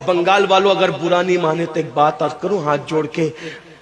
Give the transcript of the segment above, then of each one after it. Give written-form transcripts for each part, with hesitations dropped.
بنگال والوں اگر برا نہیں مانے تو ایک بات عرض کروں ہاتھ جوڑ کے،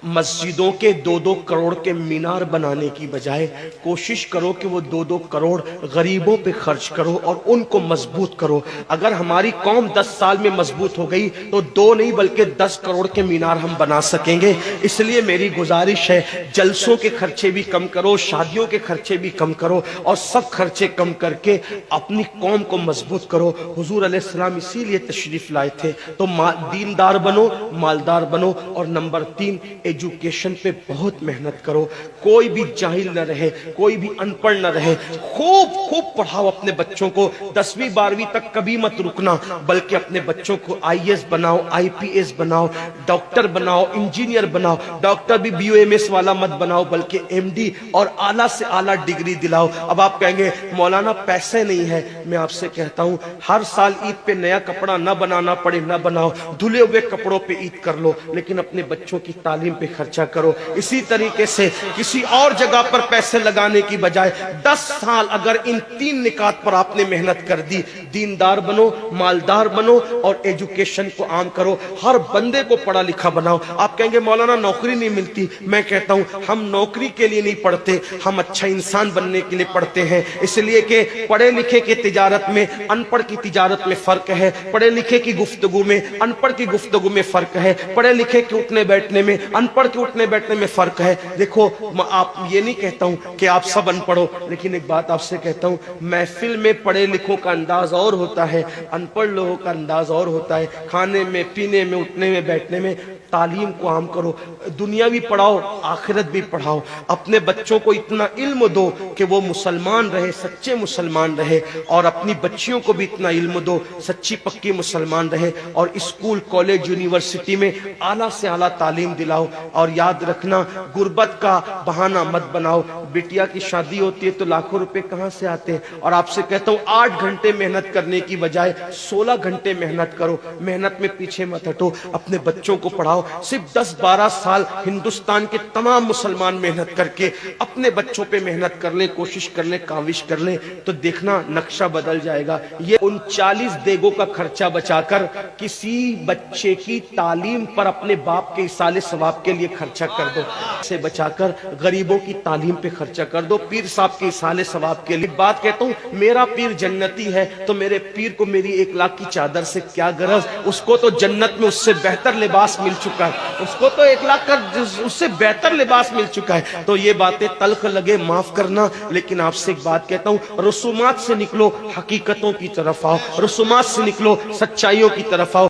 مسجدوں کے 2-2 کروڑ کے مینار بنانے کی بجائے کوشش کرو کہ وہ 2-2 کروڑ غریبوں پہ خرچ کرو اور ان کو مضبوط کرو۔ اگر ہماری قوم 10 سال میں مضبوط ہو گئی تو 2 نہیں بلکہ 10 کروڑ کے مینار ہم بنا سکیں گے۔ اس لیے میری گزارش ہے جلسوں کے خرچے بھی کم کرو، شادیوں کے خرچے بھی کم کرو اور سب خرچے کم کر کے اپنی قوم کو مضبوط کرو۔ حضور علیہ السلام اسی لیے تشریف لائے تھے تو دیندار بنو، مالدار بنو، اور نمبر 3 ایجوکیشن پہ بہت محنت کرو۔ کوئی بھی جاہل نہ رہے، کوئی بھی ان پڑھ نہ رہے، خوب پڑھاؤ اپنے بچوں کو۔ 10ویں 12ویں تک کبھی مت رکنا، بلکہ اپنے بچوں کو IAS بناؤ، IPS بناؤ، ڈاکٹر بناؤ، انجینئر بناؤ۔ ڈاکٹر بھی BUMS والا مت بناؤ بلکہ MD اور اعلیٰ سے اعلیٰ ڈگری دلاؤ۔ اب آپ کہیں گے مولانا پیسے نہیں ہے، میں آپ سے کہتا ہوں ہر سال عید پہ نیا کپڑا نہ بنانا پڑے نہ بناؤ، دھلے ہوئے کپڑوں پہ عید کر لو، لیکن اپنے بچوں کی تعلیم پہ خرچہ کرو۔ اسی طریقے سے کسی اور جگہ پر پیسے لگانے کی بجائے 10 سال اگر ان 3 نکات پر آپ نے محنت کر دی، دیندار بنو، مالدار بنو اور ایجوکیشن کو عام کرو، ہر بندے کو پڑھا لکھا بناؤ۔ آپ کہیں گے مولانا نوکری نہیں ملتی، میں کہتا ہوں ہم نوکری کے لیے نہیں پڑھتے، ہم اچھا انسان بننے کے لیے پڑھتے ہیں۔ اس لیے کہ پڑھے لکھے کی تجارت میں ان پڑھ کی تجارت میں فرق ہے، پڑھے لکھے کی گفتگو میں ان پڑھ کی گفتگو میں فرق ہے، پڑھے لکھے کے اٹھنے بیٹھنے میں ان پڑھ کے اٹھنے بیٹھنے میں فرق ہے۔ دیکھو آپ یہ نہیں کہتا ہوں کہ آپ سب ان پڑھو، لیکن ایک بات آپ سے کہتا ہوں محفل میں پڑھے لکھوں کا انداز اور ہوتا ہے، ان پڑھ لوگوں کا انداز اور ہوتا ہے۔ کھانے میں، پینے میں، اٹھنے میں، بیٹھنے میں تعلیم کو عام کرو، دنیا بھی پڑھاؤ، آخرت بھی پڑھاؤ۔ اپنے بچوں کو اتنا علم دو کہ وہ مسلمان رہے، سچے مسلمان رہے، اور اپنی بچیوں کو بھی اتنا علم دو سچی پکی مسلمان رہے، اور اسکول، کالج، یونیورسٹی میں اعلیٰ سے اعلیٰ تعلیم دلاؤ۔ اور یاد رکھنا غربت کا بہانہ مت بناؤ۔ بیٹیا کی شادی ہوتی ہے تو لاکھوں روپے کہاں سے آتے ہیں، اور آپ سے کہتا ہوں 8 گھنٹے محنت کرنے کی بجائے 16 گھنٹے محنت کرو، محنت میں پیچھے مت ہٹو، اپنے بچوں کو پڑھاؤ۔ صرف 10-12 سال ہندوستان کے تمام مسلمان محنت کر کے اپنے بچوں پہ محنت کر لیں، کوشش کر لیں، کاوش کر لیں، تو دیکھنا نقشہ بدل جائے گا۔ یہ 39 دیگوں کا خرچہ بچا کر کسی بچے کی تعلیم پر اپنے باپ کے ایصال ثواب کے لیے خرچہ کر دو، سے بچا کر غریبوں کی تعلیم پہ خرچہ کر دو، پیر صاحب کے ایصال ثواب کے لیے۔ بات کہتا ہوں میرا پیر جنتی ہے تو میرے پیر کو میری 1 لاکھ کی چادر سے کیا غرض، اس کو تو جنت میں اس سے بہتر لباس مل چکا ہے، اس کو تو 1 لاکھ کا اس سے بہتر لباس مل چکا ہے۔ تو یہ باتیں تلخ لگے معاف کرنا، لیکن آپ سے ایک بات کہتا ہوں رسومات سے نکلو، حقیقتوں کی طرف آؤ، رسومات سے نکلو، سچائیوں کی طرف آؤ۔